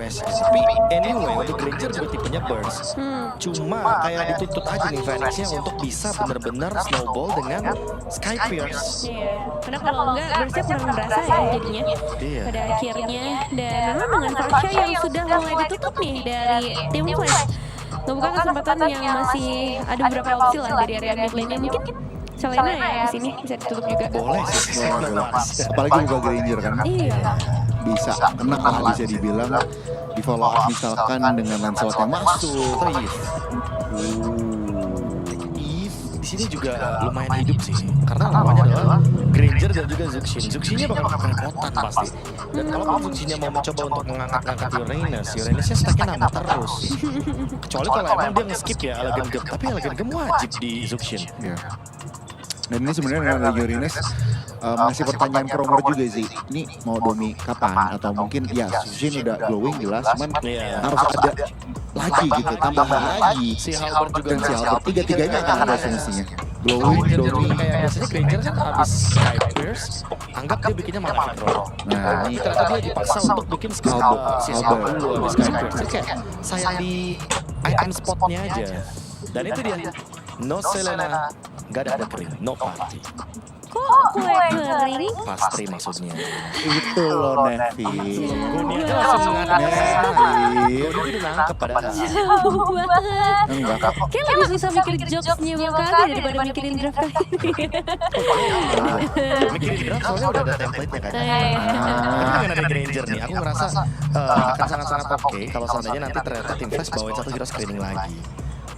PSG. Tapi anyway, untuk Granger juga tipenya burst. Cuma kayak dituntut aja nih Phoenix-nya untuk bisa benar-benar snowball dengan Sky Pierce. Iya, karena kalau enggak burstnya kurang berasa ya jadinya Iya. pada akhirnya. Dan memang dengan Fasha yang sudah mulai ditutup nih dari tim Flash, ngebuka kesempatan yang masih ada beberapa opsi lah dari area mid lane-nya. Mungkin Selena ya di sini bisa ditutup juga. Boleh sih. Apalagi buka Granger kan. Iya. Bisa kena lah bisa dibilang di follow up misalkan dengan Lancelot yang masuk. Oh iya. Eve di sini juga lumayan hidup sih, karena lawannya adalah Granger dan juga Zuxin. Zuxinnya bakal kerepotan pasti. Dan kalau Zuxinnya mau mencoba untuk mengangkat Uranusnya stacknya nambah terus. Kecuali kalau emang dia nge-skip ya Elegant Gem, tapi Elegant Gem wajib di Zuxin. Ya. Dan ini sebenarnya dengan Uranus masih pertanyaan promo juga sih. Ini mau domi kapan? Atau mungkin ya Zuxin udah glowing jelas, cuman harus ada lagi gitu, tambah lagi. Si Halberd juga Dan si Albert tiga-tiganya akan ada semestinya. Glowing, domi. Kayak biasanya Granger kan habis Sky Pierce, anggap dia bikinnya Malefic Roar. Nah, Ini ternyata dia dipaksa untuk bikin si Halberd dulu habis Sky Pierce. Jadi kayak sayang di item spotnya aja. Dan itu dia, no Selena, gak ada kering, no party. Kok kue kering? Pastry maksudnya. Itu loh Nevi. Gue aja langsung ngadep. Gue jadi nangkep padahal. Jauh banget. Enggak. Kayak lebih susah mikir jokesnya Bang Kabi daripada mikirin draft kali ini. Mikirin draft soalnya udah ada template-nya kan. Tapi dengan ada Granger nih, aku ngerasa akan sangat-sangat oke kalau seandainya nanti ternyata tim Flash bawain satu hero screening lagi.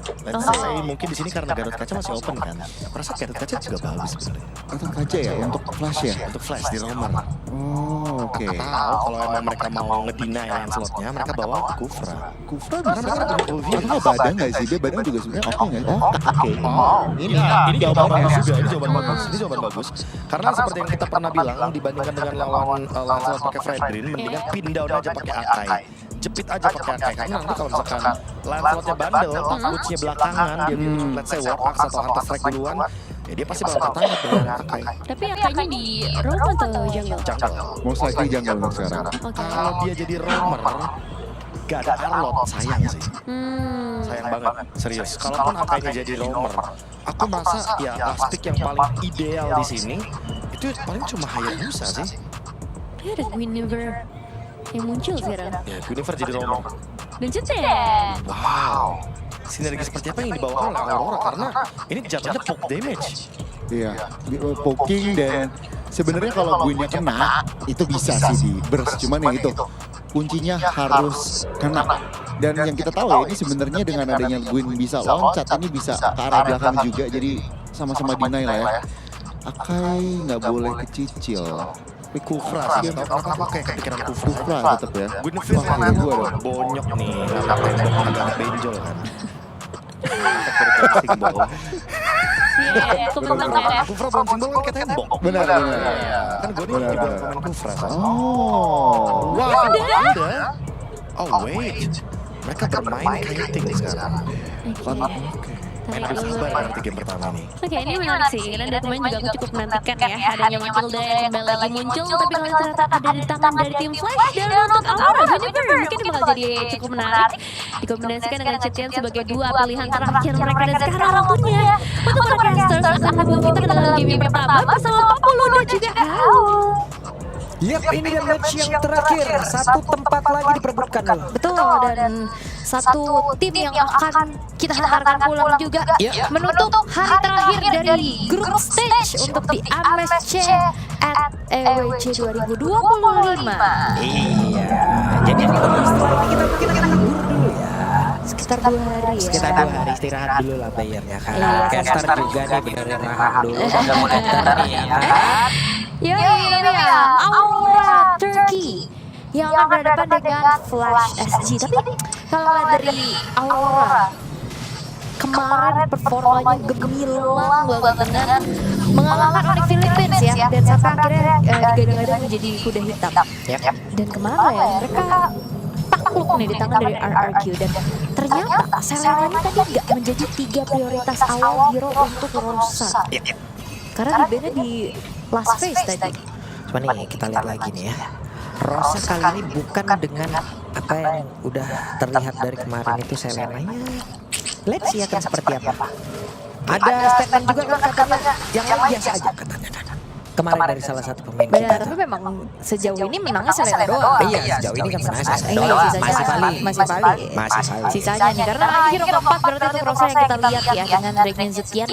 Let's say mungkin di sini karena Garut Kaca masih open kan. Aku rasa Garut Kaca juga bagus sebenarnya. Atau kaca ya untuk flash ya? Untuk Flash di roamer. Oh, oke. Tahu kalau emang mereka mau ngedeny yang slotnya, mereka bawa Kufra. Kufra Karena bisa mereka punya Olivia. atau badan nggak sih? Dia badan juga sebenarnya oke nggak? Oh, oke. Ini jawaban bagus juga, ini jawaban bagus, ini jawaban bagus. Karena seperti yang kita pernah bilang, dibandingkan dengan lawan Lancelot pakai Fred Green, mendingan pin down aja pakai Akai. Jepit aja pakai Akai, karena nanti kalau misalkan Lancelotnya bandel, takutnya belakangan, dia di let's say Warpax atau Hunter Strike duluan, ya dia pasti bakal tertangkap dengan Akai. Tapi angkanya di roam atau jungle? Jungle. Most likely jungle untuk sekarang. Oke. Kalau dia jadi roamer, gak ada Arlot, sayang sih. Sayang banget, serius. Kalaupun Akainya jadi roamer, aku merasa ya last pick yang paling ideal di sini itu paling cuma Hayabusa sih. Dia ada Guinevere yang muncul sekarang. Ya, Guinevere jadi roamer. Dan cetek. Wow. Sinergi seperti apa yang dibawakan oleh Aurora karena ini jatuhnya poke damage. Iya, poking dan sebenarnya kalau Gwynnya kena itu bisa sih di burst, cuman yang itu kuncinya harus kena. Dan yang kita tahu ya ini sebenarnya dengan adanya Gwyn bisa loncat ini bisa ke arah belakang juga, jadi sama-sama deny lah ya. Akai nggak boleh kecicil. Tapi Kufra sih, tau kenapa aku kayak kepikiran Kufra. Kufra tetap ya. Guinevere Wah, kan gua dong. bonyok nih, agak benjol kan. Bouncing ball. Iya, kebentuk ya. Kufra bouncing ball kan kayak tembok. Benar. Kan gue nih juga komen Kufra. Oh. Wow, ada. Oh wait, mereka bermain kiting sekarang. Main lebih sabar nanti game pertama nih. Oke, ini menarik sih, karena dari kemarin juga aku cukup menantikan ya adanya Matilda yang kembali lagi muncul, tapi kalau ternyata ada di tangan dari tim Flash dan untuk Aurora Guinevere mungkin bakal jadi cukup menarik dikombinasikan dengan Chetian sebagai dua pilihan terakhir mereka. Dan sekarang waktunya untuk para casters akan membawa kita ke dalam game yang pertama bersama Papulo dan juga Hao. Yap, ini dia match yang terakhir. Satu tempat lagi diperebutkan loh. Betul, dan satu tim yang akan kita hantarkan pulang juga menutup hari terakhir dari grup stage untuk di MSC at EWC 2025. Iya. Jadi setelah ini kita libur dulu ya. Sekitar 2 hari ya. Sekitar 2 hari istirahat dulu lah playernya kan. Iya, Caster juga nih beneran rahat dulu. Udah mau caster nih ya kan. Yoi, ini ya Aurora Turkey yang akan berhadapan dengan Flash SG. Tapi kalau lihat dari Aurora kemarin performanya gemilang banget dengan mengalahkan Onyx Philippines ya, dan sampai akhirnya digadang-gadang menjadi kuda hitam. Dan kemana ya mereka takluk nih di tangan dari RRQ, dan ternyata Selena ini tadi nggak menjadi 3 prioritas awal hero untuk Rosa karena di bandnya di last phase tadi. Coba nih kita lihat lagi nih ya. Rosa kali ini bukan dengan apa yang udah terlihat dari kemarin itu Selena-nya. Let's see akan seperti apa. Ada statement juga kan katanya yang biasa aja katanya. Kemarin dari salah satu pemain Benar, kita. tapi memang sejauh ini menangnya Selena doang. Iya, sejauh ini kan menangnya Selena Iya, doang. sisanya Masih valid. masih valid. Masih valid. Sisanya nih, karena hero keempat berarti itu proses yang kita lihat ya dengan Dragon Zetian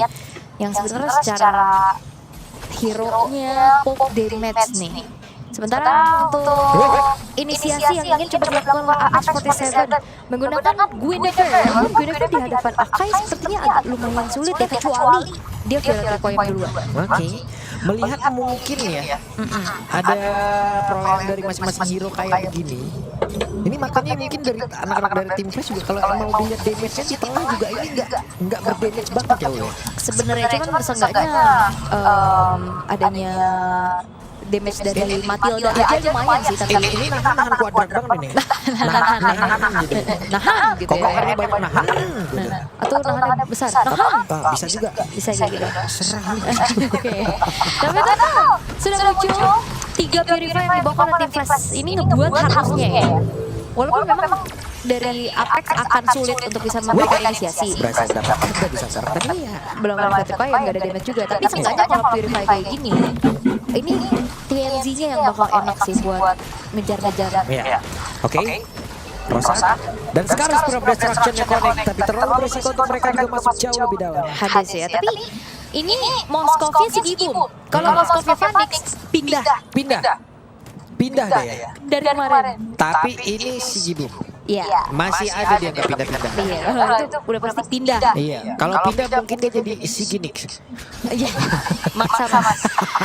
yang sebenarnya secara hero-nya poke damage nih. Sementara untuk inisiasi yang ingin coba dilakukan oleh AX47 menggunakan Guinevere. Namun Guinevere di hadapan Akai sepertinya agak lumayan sulit ya, kecuali dia Violet Requiem duluan. Oke, melihat mungkin ya ada perolehan dari masing-masing hero kayak begini. Ini makanya mungkin dari anak-anak dari tim Flash juga kalau mau dilihat damage-nya di tengah juga ini nggak berdamage banget ya Ul. Sebenarnya cuman seenggaknya adanya damage dari Matilda aja lumayan sih, tapi Ini nahan kuadrat banget ini. Nahan gitu. nahan gitu Kok ya. ini banyak nahan gitu. Atau nahan besar, nahan Bisa juga. bisa gitu. Serah lu. Oke. Tapi itu sudah muncul 3 Purify yang dibawa oleh tim Flash. Ini ngebuat harusnya ya. Walaupun memang dari Apex akan sulit untuk bisa memberikan inisiasi. Berasa dapat juga bisa serang tapi ya Belum ada Purify yang gak ada damage juga. Tapi seenggaknya kalau Purify kayak gini, ini TNZ-nya yang bakal enak sih buat ngejar-ngejar. Iya. Oke. Rosa dan sekarang Spirit of Destruction-nya connect tapi terlalu berisiko untuk mereka juga masuk jauh lebih dalam. Hades ya, tapi ini Moskovnya si Gibum. Kalau Moskovnya Phoenix pindah deh ya. dari kemarin. Tapi ini si Gibum Iya. masih ada dia nggak pindah-pindah. Iya, kalau itu udah pasti pindah. Iya. Kalau pindah mungkin dia jadi si Ginix. Iya, maksa mas.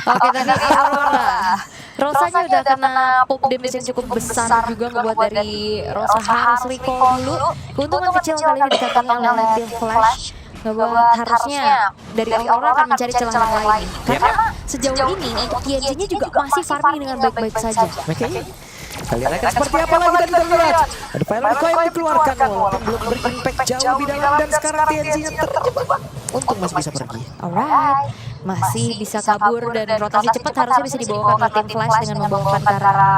Oke, tadi Aurora. Rosanya udah kena pop damage yang cukup besar juga ngebuat dari Rosa harus recall dulu. Keuntungan kecil kali ini dikatakan oleh Bill Flash. Ngebuat harusnya dari Aurora akan mencari celah yang lain. Karena sejauh ini untuk TNC-nya juga masih farming dengan baik-baik saja. Oke. Kita lihat akan seperti apa lagi tadi terlihat. Ada Violet Coin dikeluarkan walaupun belum beri impact jauh lebih dalam dan sekarang TNC-nya terjebak. Untung masih bisa pergi. Alright, masih bisa kabur dan rotasi cepat harusnya bisa dibawakan oleh tim Flash dengan membawakan Kara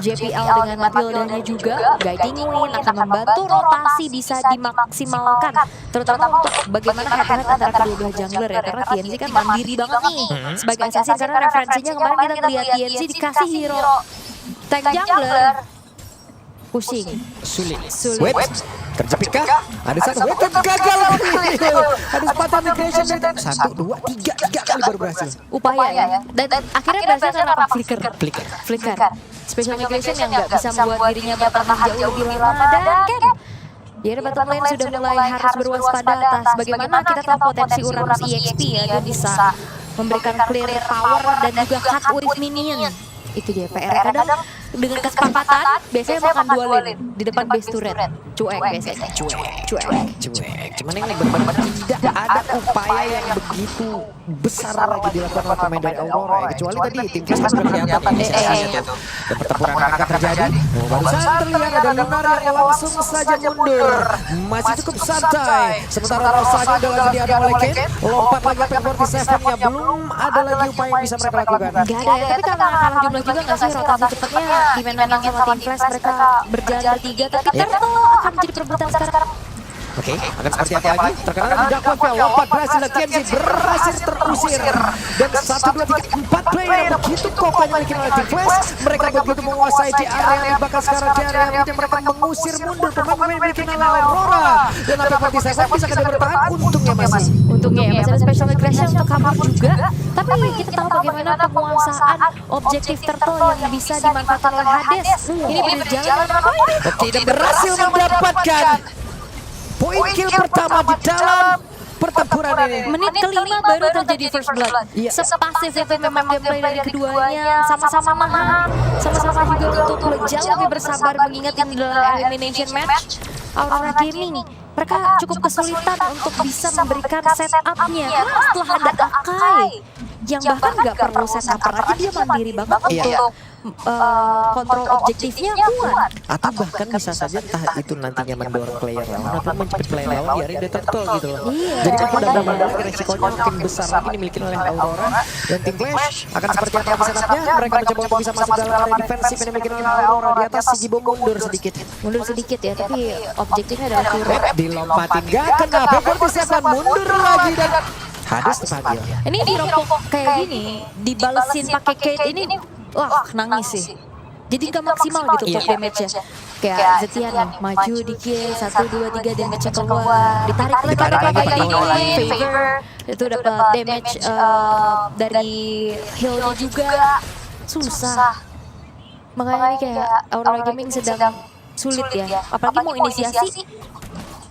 JPL dengan Matildanya juga. Guiding Wind akan membantu rotasi bisa dimaksimalkan, terutama untuk bagaimana head-to-head antara kedua belah jungler ya, karena TNC kan mandiri banget nih sebagai assassin, karena referensinya kemarin kita lihat TNC dikasih hero tank jungler pusing. Sulit. Wait, terjepit kah? Ada satu. Wait, gagal lagi. Ada sepatah migration dari 1, 2, 3 kali baru berhasil. Upaya ya, dan akhirnya berhasil karena apa? Flicker. Special migration yang nggak bisa membuat dirinya bertahan jauh lebih lama, dan kan ya bottom lane sudah mulai harus berwaspada atas bagaimana kita tahu potensi Uranus EXP ya, dia bisa memberikan clear power dan juga cut with minion. Itu dia PR. Kadang dengan kesepakatan biasanya makan 2 lane di depan base turret. Cuek biasanya. Cuek. Cuman ini benar-benar tidak ada upaya yang begitu besar lagi dilakukan oleh pemain dari Aurora ya. Kecuali tadi tim Flash kan sudah kelihatan inisiasinya tuh. Dan pertempuran akan terjadi. Barusan terlihat ada Lunar yang langsung saja mundur. Masih cukup santai. Sementara Rosanya udah lagi diadang oleh Ken. Lompat lagi ke 47-nya. Belum ada lagi upaya yang bisa mereka lakukan. Gak ada ya, tapi karena kalah jumlah juga gak sih rotasi cepatnya di main-mainan sama tim Flash, mereka berjalan bertiga, tapi Turtle akan menjadi perebutan sekarang. Oke, akan seperti apa lagi? Terkadang tidak kuat, lompat berhasil dan TNC berhasil terusir. Dan 1, 2, 3, 4 player yang begitu kokoh memiliki oleh tim Flash. Mereka begitu menguasai di area, bahkan sekarang di area ini mereka mengusir mundur pemain-pemain memiliki oleh Aurora. Dan AP47 bisa kena bertahan, untungnya masih. Untungnya ya, masih ada special aggression untuk kabur juga. Tapi kita tahu bagaimana penguasaan objektif Turtle yang bisa dimanfaatkan oleh Hades. Ini berjalan Oke, dan berhasil mendapatkan poin kill pertama di dalam pertempuran ini. menit kelima baru terjadi first blood. Sepasif itu memang gameplay dari keduanya, sama-sama nahan, sama-sama juga untuk jauh lebih bersabar mengingat ini adalah elimination match. Aurora Gaming mereka cukup kesulitan untuk bisa memberikan setup-nya karena setelah ada Akai yang bahkan nggak perlu setup aja dia mandiri banget untuk kontrol objektifnya kuat. Atau bahkan bisa saja entah itu nantinya mendorong player lawan atau mencepat player lawan biarin dia turtle gitu loh. Iya, Jadi kan udah makanya. balik resikonya makin besar lagi dimiliki oleh Aurora dan tim Flash akan seperti apa setup-nya. Mereka mencoba untuk bisa masuk dalam area defensif yang dimiliki oleh Aurora di atas. Sigibom mundur sedikit. Mundur sedikit ya, tapi objektifnya adalah kurang. Dilompatin gak kena, berarti siapa mundur lagi dan Hades dipanggil. Ini diropok kayak gini, dibalesin pakai Kate ini, wah nangis sih. Jadi nggak maksimal gitu untuk damage-nya. Kayak Zetian nih, maju dikit, 1, 2, 3 damage-nya keluar. Ditarik lagi pakai ini, favor. Itu dapat damage dari heal-nya juga. Susah. Makanya ini kayak Aurora Gaming sedang sulit ya. Apalagi mau inisiasi.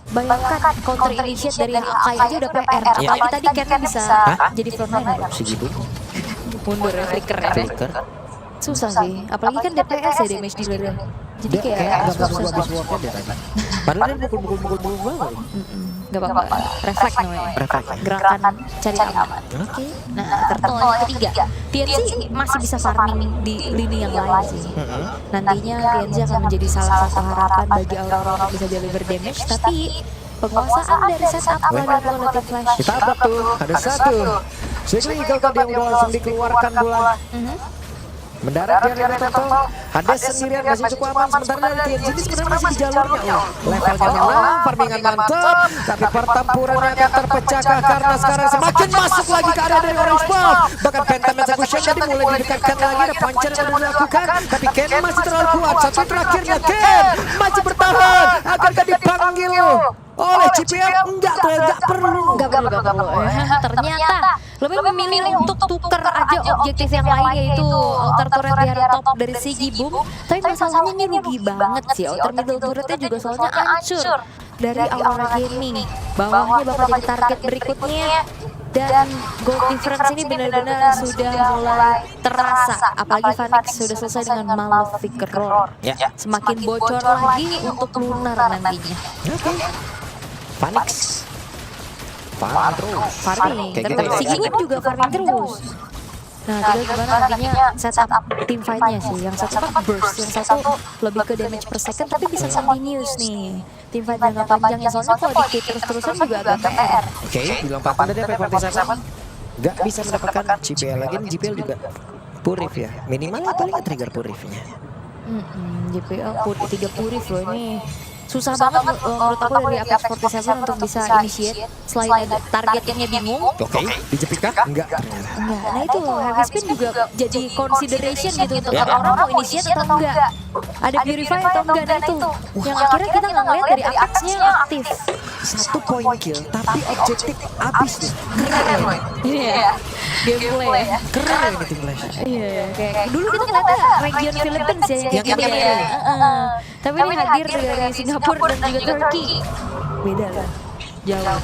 Bayangkan counter initiate dari Akai aja udah PR. Apalagi tadi Ken bisa jadi frontliner. Sigibom Mundur ya, flicker ya. flicker. Susah sih, apalagi kan DPS ya damage dealer-nya. Jadi Kayak kayak nggak susah. bagus habis wardnya deh tadi. Padahal dia mukul banget. Gak apa-apa, refleks namanya. Refleks ya? Gerakan cari aman. Oke. Nah, turtle yang ketiga. TNC masih bisa farming di lini yang lain sih. Nantinya TNC akan menjadi salah satu harapan bagi Aurora untuk bisa deliver damage. Tapi penguasaan dari setup adalah oleh tim Flash. Ditabrak tuh, ada satu. Sigli Eagle tadi yang udah langsung dikeluarkan bola. Mendarat di area total. Hades sendirian masih cukup aman. Sementara dari TNC ini sebenarnya masih di jalurnya. Levelnya menang, farmingan mantap. Tapi pertempurannya akan terpecahkah karena sekarang semakin masuk lagi ke area dari Orange Ball. Bahkan Phantom Execution tadi mulai didekatkan lagi. Ada puncher yang sudah dilakukan. Tapi Ken masih terlalu kuat. Satu terakhirnya Ken masih bertahan. Akankah dipanggil oleh CPL? Enggak perlu. Gak perlu. Ternyata lebih memilih untuk tuker aja objektif yang lainnya itu outer turret di area top dari Sigibom. Tapi masalahnya ini rugi banget sih. Outer middle turretnya juga soalnya hancur dari Aurora Gaming. Bawahnya bakal jadi target berikutnya. Dan gold difference ini benar-benar sudah mulai terasa. Apalagi Phoenix sudah selesai dengan Malefic Roar. Semakin bocor lagi untuk Lunar nantinya. Phoenix Farming, kayak gitu tetap ya. Sigibom juga farming terus. Nah, tinggal gimana nantinya setup team fight-nya sih. Yang satu kan burst, yang satu lebih ke damage per second, tapi bisa continuous nih. Team fight jangka panjangnya, soalnya kalau di terus-terusan juga agak PR. Oke, dilompatin tadi apa 47? Gak bisa mendapatkan GPL lagi, GPL juga purif ya. Minimalnya paling trigger purifnya. JPL 3 purif loh ini. Susah banget menurut aku dari Apex 47 untuk bisa initiate. Selain ada targetnya bingung. Oke, dijepit kah? Enggak. Enggak, nah itu heavy spin juga jadi consideration gitu untuk orang mau initiate atau enggak. Ada purify atau enggak, nah itu. Yang akhirnya kita nggak ngeliat dari Apex-nya yang aktif. 1 point kill, tapi objektif abis nih. Keren ya. Iya, gameplay ya. Keren ini tim Flash. Iya, kayak dulu kita ngeliatnya region Philippines ya yang kayak gini ya. Tapi ini hadir dari Singapura dan juga Turki. Beda lah, jauh.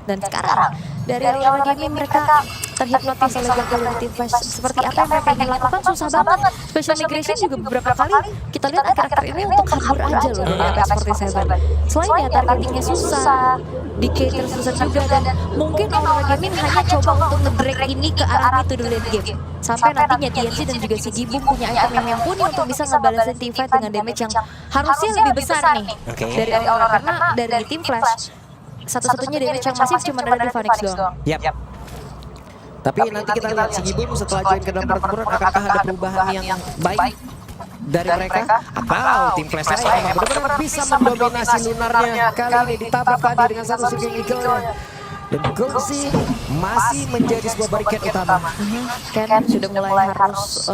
Dan sekarang dari Aurora Gaming mereka terhipnotis oleh gagal dari tim Flash. Seperti apa yang mereka ingin lakukan susah banget. Special migration juga beberapa kali kita lihat akhir-akhir ini untuk kabur aja loh dari Apex 47. Selain ya targetingnya susah, decay terus susah juga, dan mungkin Aurora Gaming hanya coba untuk nge-drag ini ke arah itu dulu late game. Sampai nantinya TNC dan juga Sigibom punya item yang mumpuni untuk bisa ngebalasin team fight dengan damage yang harusnya lebih besar nih dari Aurora, karena dari tim Flash satu-satunya damage yang masif cuma ada di Phoenix doang. Yap. Tapi nanti kita lihat Sigibom setelah join ke dalam pertempuran akankah ada perubahan yang baik dari mereka atau tim Flash lain yang benar-benar bisa mendominasi Lunarnya. Kali ini ditabrak tadi dengan satu Sigil Eagle-nya. Dan Gozi masih menjadi sebuah barikat utama. Ken sudah mulai harus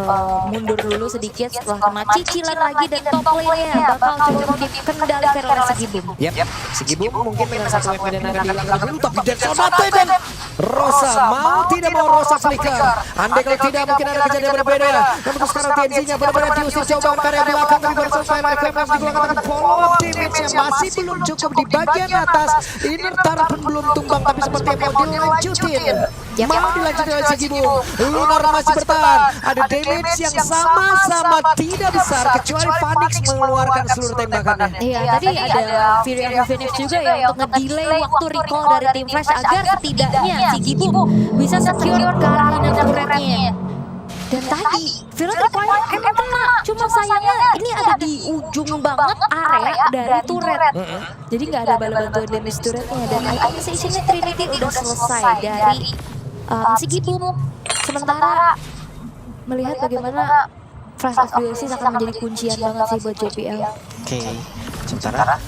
mundur dulu sedikit setelah kena cicilan lagi, dan top lane-nya bakal coba dikendalikan oleh Sigibom. Yap, Sigibom mungkin dengan satu weapon yang akan dihilang dulu, tapi dan Sonate dan Rosa mau tidak mau Rosa flicker. Andai kalau tidak mungkin ada kejadian berbeda. Namun sekarang TNC-nya benar-benar diusir jauh karya belakang, tapi baru selesai mereka harus dikeluarkan follow up damage-nya masih belum cukup di bagian atas. Inner Tar pun belum tumbang, tapi seperti yang mau dilanjutin. Mau dilanjutin oleh Sigibom. Lunar masih bertahan. Ada damage yang sama-sama tidak besar kecuali Phoenix mengeluarkan seluruh tembakannya. Iya, tadi ada Fury of Phoenix juga ya untuk nge-delay waktu recall dari tim Flash agar setidaknya Sigibom bisa secure keamanan turretnya. Dan tadi Field required emang kena, cuma sayangnya ini ada di ujung banget area dari turret. Jadi nggak ada bala bantuan damage turretnya dan itemization-nya Trinity udah selesai dari Sigibum. Sementara melihat bagaimana Flash FBC akan menjadi kuncian banget sih buat JPL. Oke, sementara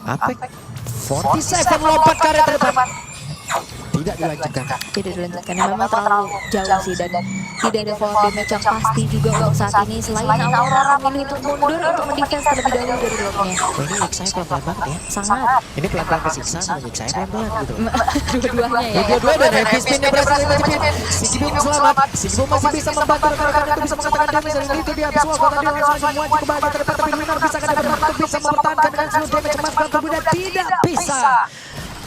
Apek 47 lompat ke area terdepan. Tidak dilanjutkan. Tidak dilanjutkan, memang terlalu jauh sih dan tidak ada forward damage yang pasti juga untuk saat ini. Selain Aurora memilih untuk mundur untuk mendefense terlebih dahulu dari lotnya. Oh, ini saya pelan-pelan banget ya. Sangat. Ini pelan-pelan kesiksa, menurut saya pelan-pelan gitu. Dua-duanya ya. Dua-dua dan Heavy Spin yang berhasil menjepit. Sigibum selamat. Sigibum masih bisa membantu rekan-rekan untuk bisa mengatakan damage dan itu dia habis waktu tadi langsung maju ke bagian terdepan tapi Winner bisa untuk bisa mempertahankan dengan seluruh damage emas dan kemudian tidak bisa.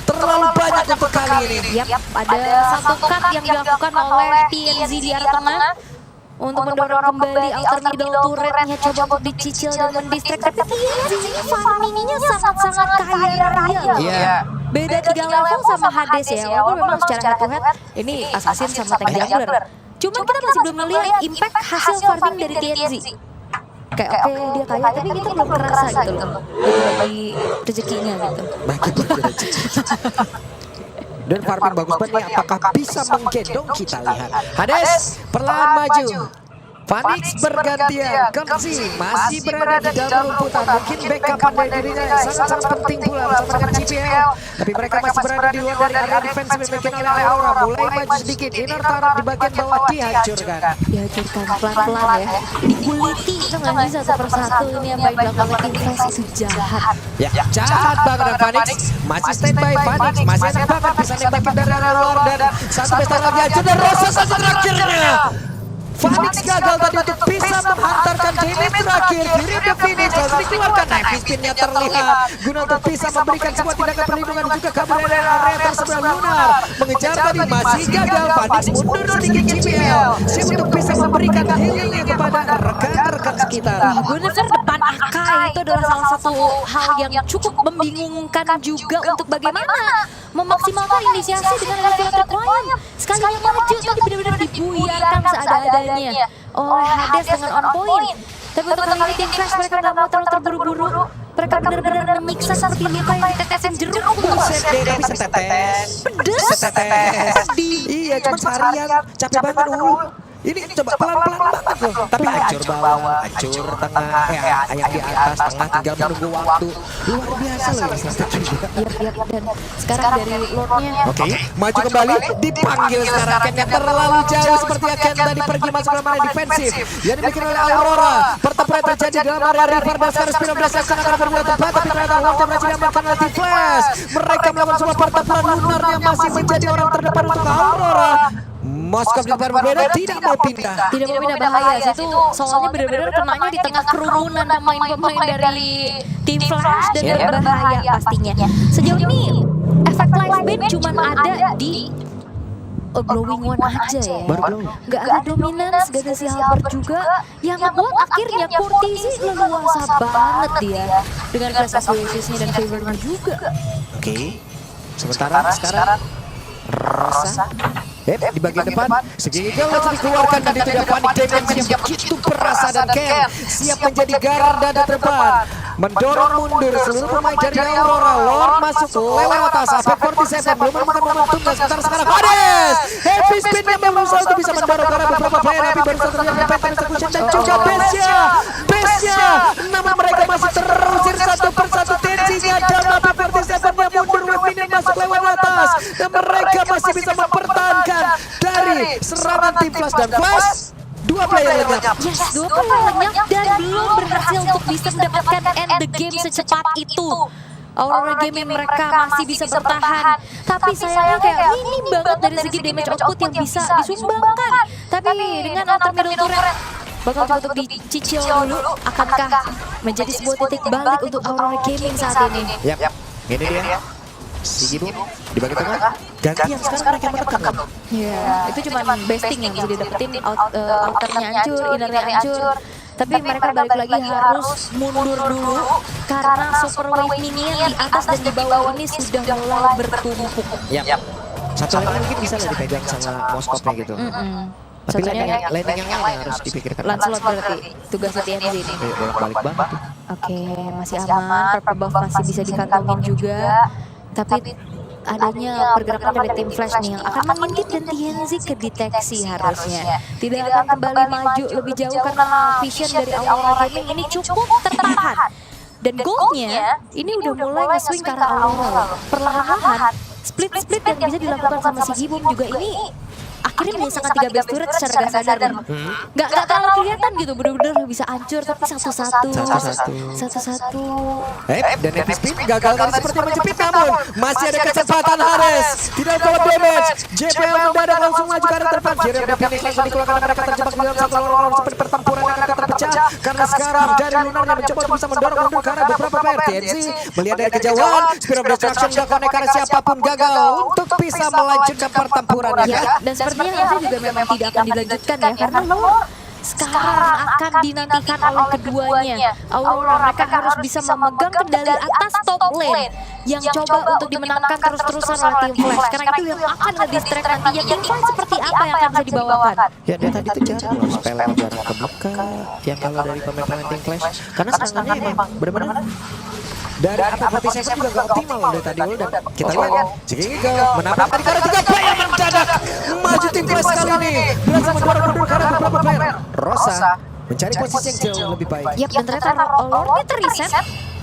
Terlalu banyak untuk kali ini. Yap, ada satu cut yang dilakukan oleh TNZ di arah tengah untuk mendorong kembali outer middle turretnya, coba untuk dicicil dan mendistract. Tapi TNZ ini farmingnya sangat-sangat kaya raya. Iya. Beda 3 level sama Hades ya, walaupun memang secara head to head ini Assassin sama tank jungler. Cuman kita masih belum melihat impact hasil farming dari TNZ. Kayak oke dia kaya tapi kita belum kerasa gitu loh bagi rezekinya gitu. Dan farming bagus banget nih, apakah bisa menggendong kita lihat. Hades perlahan maju. Phoenix bergantian, Kenzi masih berada di dalam rumputan. Mungkin backup dari dirinya yang sangat-sangat penting pula bersama dengan GPL. Tapi mereka masih berada di luar dari area defense dimiliki oleh Aurora. Mulai maju sedikit, inner turret di bagian bawah dihancurkan. Dihancurkan pelan-pelan ya. Dikuliti itu nggak bisa satu persatu ini yang baik belakang tim Flash itu jahat. Ya, jahat banget dan Phoenix masih standby. Phoenix masih enak banget bisa nembakin dari area luar dan satu pesta lagi hancur dan Rosa satu terakhirnya. Phoenix gagal tadi untuk bisa menghantarkan damage terakhir. Kiri the finish langsung dikeluarkan. Heavy spin-nya terlihat guna untuk bisa memberikan sebuah tindakan perlindungan juga kabur dari area tersebelah Lunar. Mengejar tadi masih gagal. Phoenix mundur sedikit GPL. Siap untuk bisa memberikan healingnya kepada rekan-rekan sekitar. Guinevere depan Akai itu adalah salah satu hal yang cukup membingungkan juga untuk bagaimana memaksimalkan inisiasi dengan level requirement. Sekali yang maju tapi benar-benar dibuyarkan seadanya oleh Hades dengan on point. Tapi untuk kali ini tim Flash mereka nggak mau terlalu terburu-buru. Mereka benar-benar memiksa seperti luka yang ditetesin jeruk. Buset deh, tapi setetes. Pedes. Setetes. Iya, cuma seharian. Capek banget dulu. Ini coba pelan-pelan banget loh. Tapi hancur bawah, hancur tengah, yang di atas tengah tinggal menunggu waktu. Luar biasa loh ini strategi. Iya, dan sekarang dari Lordnya. Oke, maju kembali, dipanggil sekarang Ken yang terlalu jauh seperti Ken tadi pergi masuk dalam area defensif. Yang dibikin oleh Aurora. Pertempuran terjadi dalam area River dan sekarang Spin of Blast sangat berbuat tepat. Tapi ternyata Lordnya berhasil diamankan oleh tim Flash. Mereka melakukan sebuah pertempuran Lunar yang masih menjadi orang terdepan untuk Aurora. Moskov di depan berbeda tidak mau pindah. Tidak mau pindah bahaya sih itu soalnya benar-benar kenanya di tengah kerumunan pemain-pemain dari tim Flash dan berbahaya pastinya. Sejauh ini efek live band cuma ada di Glowing One aja ya. Gak ada dominance, gak ada si Halberd juga. Yang ngebuat akhirnya Kurti sih leluasa banget dia dengan Flash Association dan favornya juga. Oke, sementara sekarang Rosa di bagian depan, segitiga langsung dikeluarkan dan itu dia panik damage yang begitu perasa dan Ken siap menjadi garda terdepan. Mendorong mundur seluruh pemain dari Aurora. Lord masuk lewat atas, Apek 47 belum menemukan momentum dan sekarang Hades. Heavy spin yang berusaha untuk bisa mendorong karena beberapa player tapi baru saja terlihat pattern execution dan juga Besya. Nama mereka masih terusir satu persatu tensinya dan Apek 47 yang mundur wave minion masuk lewat atas dan mereka masih bisa mempertahankan dari serangan tim Flash dan Flash. Dua player lenyap. Yes, dua player lenyap dan belum berhasil untuk bisa mendapatkan end the game secepat itu. Aurora game mereka masih bisa bertahan, tapi sayangnya kayak minim banget dari segi damage output yang bisa disumbangkan. Tapi dengan outer middle turret bakal coba untuk dicicil dulu, akankah menjadi sebuah titik balik untuk Aurora Gaming saat ini? Yap, ini dia. Sigibum di bagian tengah. Gantian sekarang mereka menekan. Ya, itu cuma besting yang bisa didapetin, outernya hancur, innernya hancur. Tapi mereka balik lagi harus mundur dulu karena super wave minion di atas dan di bawah ini sudah mulai bertumpuk. Yap. Satu lagi mungkin bisa lah dipegang sama Moskopnya gitu. Tapi landing yang harus dipikirkan. Lancelot berarti tugas latihan ini. Kayak bolak-balik banget tuh. Oke, masih aman. Purple buff masih bisa dikantongin juga. Tapi adanya pergerakan dari tim Flash nih yang akan mengintip dan TNZ ke deteksi harusnya. Tidak akan kembali maju lebih jauh karena vision dari Aurora Gaming ini cukup tertahan. Dan goalnya ini udah mulai nge-swing ke arah Aurora. Perlahan-lahan split-split yang bisa dilakukan sama si Gibum juga ini akhirnya menyisakan 13 turret secara gak sadar. Gak terlalu kelihatan gitu, bener-bener bisa hancur tapi satu-satu. Dan FSP gagal tadi seperti menjepit, namun masih ada kesempatan Hades. Tidak dapat damage. JPL mendadak langsung maju ke arah depan. Jeremy dan Phoenix langsung dikeluarkan, mereka terjebak di dalam satu lawan seperti pertempuran yang akan terpecah. Karena sekarang dari Lunar yang mencoba untuk bisa mendorong mundur karena beberapa player TNC melihat dari kejauhan. Spirit of Destruction gak connect karena siapapun gagal untuk bisa melanjutkan pertempuran ini. Dan sepertinya nanti juga memang tidak akan dilanjutkan ya, karena Lord sekarang akan dinantikan oleh keduanya. Aurora mereka harus bisa memegang kendali atas top lane yang coba untuk dimenangkan terus-terusan oleh tim Flash. Karena itu yang akan nge-distract nantinya. Infight seperti apa yang akan bisa dibawakan? Ya dia tadi tuh jarang loh spell yang jarang kebuka. Yang kalau dari pemain-pemain tim Flash, karena serangannya emang benar-benar dari apa saya juga gak optimal loh dari tadi loh. Dan kita lihat Jiga menabrak tadi karena 3 player mendadak maju tim Flash kali ini berhasil mendorong mundur karena beberapa player. Rosa mencari posisi yang jauh lebih baik. Yap, dan ternyata Lordnya terreset.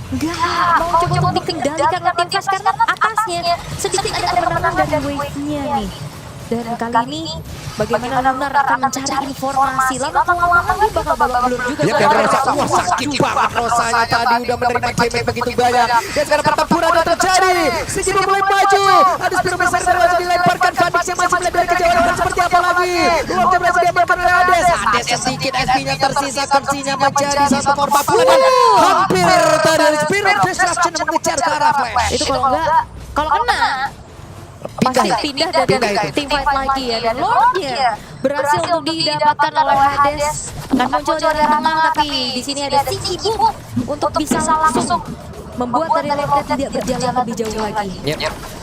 Nggak mau coba untuk dikendalikan oleh tim Flash karena atasnya sedikit ada kemenangan dari wave-nya nih. Dan kali ini bagaimana Lunar akan mencari informasi. Lama-lama dia bakal babak belur juga. Ya dan Rosa, wah sakit banget Rosanya tadi udah menerima damage begitu banyak. Dan sekarang pertempuran sudah terjadi. Sigino mulai maju. Ada Spiro besar yang berhasil dilemparkan. Fadix yang masih melihat dari kejauhan dan seperti apa lagi. Lordnya berhasil diamankan oleh Hades. Hades sedikit SP-nya tersisa. Kursinya menjadi 1 korban pula. Dan hampir tadi Spiro Destruction mengejar ke arah Flash. Itu kalau kena pasti pindah dari tim fight lagi ya. Dan Lordnya berhasil untuk didapatkan oleh Hades. Akan muncul dari tengah, tapi di sini ada Sigibum untuk bisa langsung membuat dari Lordnya tidak berjalan lebih jauh lagi.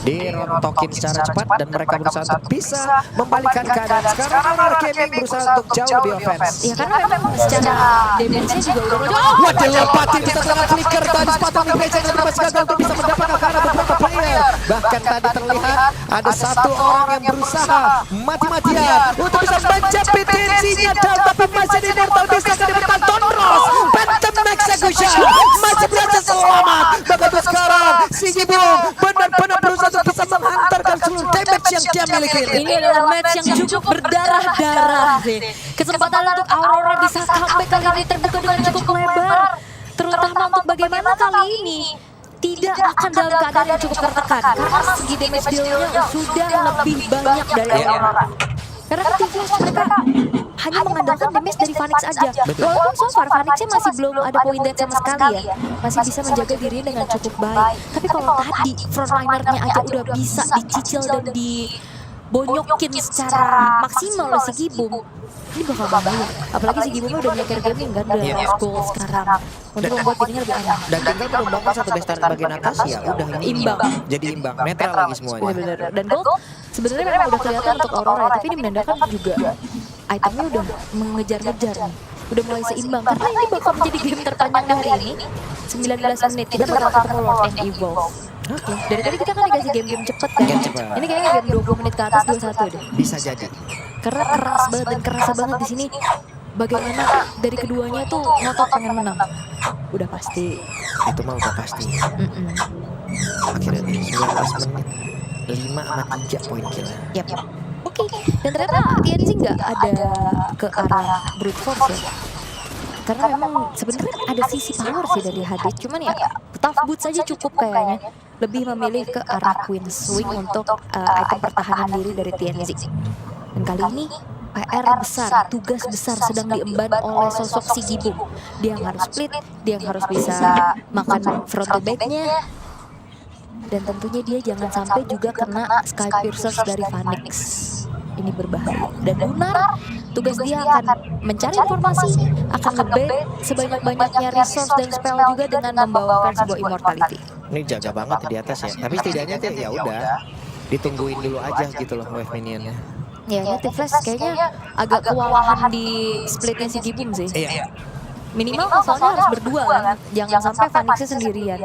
Dirontokin secara cepat dan mereka berusaha untuk bisa membalikkan keadaan. Sekarang Aurora Gaming berusaha untuk jauh lebih offense. Ya karena memang secara damage-nya juga udah jauh. Wah, dilempatin bisa sangat flicker tadi sepatu Migration yang masih gagal untuk bisa mendapatkan karena beberapa player. Bahkan tadi terlihat ada satu orang yang berusaha mati-matian untuk bisa menjepit tensinya down, tapi masih di Immortal bisa diberikan Tonros. Phantom Execution masih berhasil selamat. Bahkan sekarang Sigibum benar-benar berusaha untuk bisa menghantarkan seluruh damage yang dia miliki. Ini adalah match yang cukup berdarah-darah sih. Kesempatan untuk Aurora bisa comeback kali ini terbuka dengan cukup lebar. Terutama untuk bagaimana kali ini tidak akan dalam keadaan yang cukup tertekan. Karena segi damage deal-nya sudah lebih banyak dari Aurora. Karena tim Flash mereka hanya mengandalkan damage dari Phoenix aja. Walaupun so far Phoenixnya masih belum ada poin dead sama sekali ya. Masih bisa menjaga diri dengan cukup baik. Tapi kalau tadi frontlinernya aja udah bisa dicicil dan dibonyokin secara maksimal oleh Sigibum, ini bakal bahaya. Apalagi Sigibumnya udah nyeker gaming kan, udah lost goal sekarang. Untuk membuat dirinya lebih aman. Dan tinggal menumbangkan satu bestar bagian atas ya udah ini Imbang. Jadi imbang, netral lagi semuanya. Bener-bener. Dan gold sebenarnya memang udah kelihatan untuk Aurora ya, tapi ini menandakan juga itemnya udah mengejar-ngejar nih. Udah mulai seimbang karena ini bakal menjadi game terpanjang hari ini. 19 menit kita bakal ketemu Lord and Evolve. Oke. Dari tadi kita kan dikasih game-game cepet kan. Game cepet. Ini kayaknya game 20 menit ke atas 21 deh. Bisa jadi. Karena keras banget dan kerasa banget di sini. Bagaimana dari keduanya tuh ngotot pengen menang. Udah pasti. Itu mah udah pasti. Akhirnya 19 menit 5 sama 3 poin kill. Yap. Oke. Dan ternyata TNC nggak ada ke arah brute force ya. Karena memang sebenarnya ada sisi power sih dari Hades. Cuman ya tough boot saja cukup kayaknya. Lebih memilih ke arah Queen Swing untuk item pertahanan diri dari TNC. Dan kali ini PR besar, tugas besar sedang diemban oleh sosok Sigibum. Dia yang harus split, dia yang harus bisa makan front to back-nya. Dan tentunya dia jangan sampai juga kena Sky Piercers dari Phoenix. Ini berbahaya. Dan Lunar, tugas dia akan mencari informasi, akan nge-bait sebanyak-banyaknya resource dan spell juga dengan membawakan sebuah immortality. Ini jaga banget di atas ya. Tapi setidaknya ya udah ditungguin dulu aja gitu loh wave minionnya. Ya ini Team Flash kayaknya agak kewalahan di splitnya si Gibum sih. Iya. Minimal soalnya harus berdua kan, jangan sampai Phoenixnya sendirian.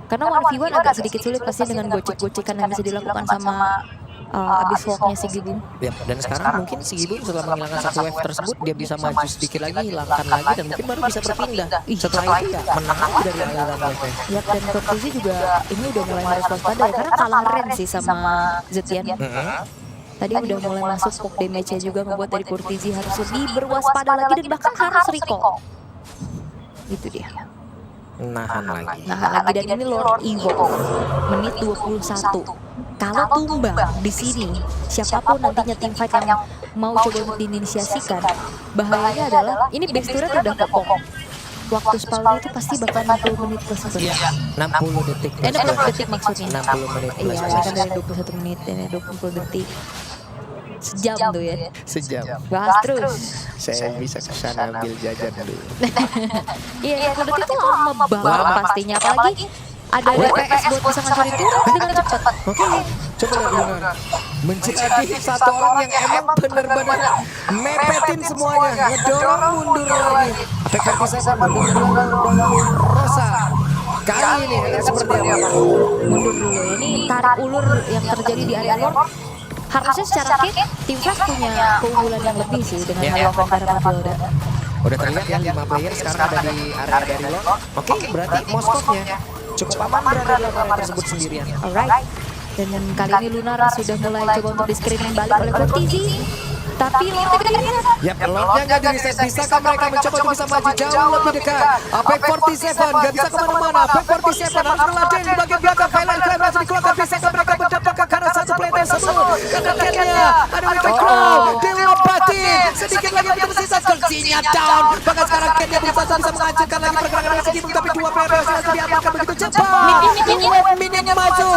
Karena 1v1 agak sedikit sulit pasti dengan gocek-gocekan yang bisa dilakukan sama abis walknya si Gibum. Ya, dan sekarang mungkin si Gibum setelah menghilangkan satu wave tersebut dia bisa maju sedikit lagi, hilangkan lagi dan mungkin baru bisa berpindah. Setelah itu ya menang lagi dari aliran wave. Ya dan Cortezi juga ini udah mulai harus waspada ya karena kalah range sih sama Zetian. Tadi udah mulai masuk poke damage-nya juga membuat dari Cortezi harus lebih berwaspada lagi dan bahkan harus recall. Itu dia. Nahan lagi. Nah lagi dan ini Lord Evo menit 21. Kalau tumbang di sini siapapun nantinya tim fight yang mau coba untuk diinisiasikan, bahayanya adalah ini base turret udah kepok. Waktu spellnya itu pasti bakal 60 menit plus plus. 60 detik. 60 detik maksudnya. 60 menit plus Iya, ini kan dari 21 menit ini 20 detik. Sejam tuh ya. Sejam. Bahas terus. Saya bisa ke sana ambil jajan dulu. Iya, 20 detik itu lama banget pastinya. Apalagi ada DPS buat bisa ngancurin turret dengan cepat. Oke, coba lihat Lunar. Menjadi satu orang yang emang benar-benar mepetin semuanya, ngedorong mundur lagi. Apakah bisa sama mundur Rosa? Kali ini akan seperti apa? Mundur dulu. Ini tarik ulur yang terjadi di area Lord. Harusnya secara kit, tim Flash punya keunggulan yang lebih sih dengan hal komentar Matilda. Udah terlihat ya 5 player sekarang ada di area dari Lord. Oke, berarti Moskownya cukup aman berada di area tersebut sendirian. Alright. Dan kali ini Lunar sudah mulai coba untuk di-screening balik oleh Cortezi. Tapi Lordnya ketinggalan. Yap, Lordnya nggak di reset. Bisakah mereka mencoba untuk bisa maju jauh lebih dekat? Apex 47 nggak bisa kemana-mana. Apex 47 harus meladeni di bagian belakang. Valiant Crime masih dikeluarkan. Bisakah mereka mendapatkan karena satu play tersebut? Kedekannya ada Wicked Crow. Dilompatin. Sedikit lagi untuk tersisa. Kursinya down. Bahkan sekarang Ken-nya berusaha bisa menghancurkan lagi pergerakan dari segi. Tapi dua player berhasil diamankan begitu cepat. Minim maju.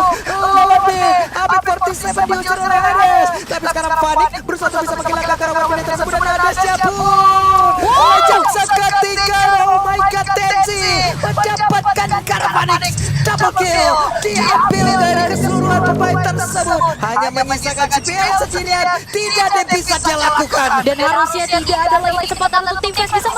Lebih. Apex 47 diusir oleh Ares. Tapi sekarang Panik berusaha untuk bisa menghilangkan karawat ini tersebut dan ada siapun. Ojok seketika, oh my god, Tenzi mendapatkan Karavanik double kill, diambil dari keseluruhan pemain tersebut. Hanya menyisakan GPL sendirian, tidak ada yang bisa dia lakukan. Dan harusnya tidak ada lagi kesempatan untuk tim Flash bisa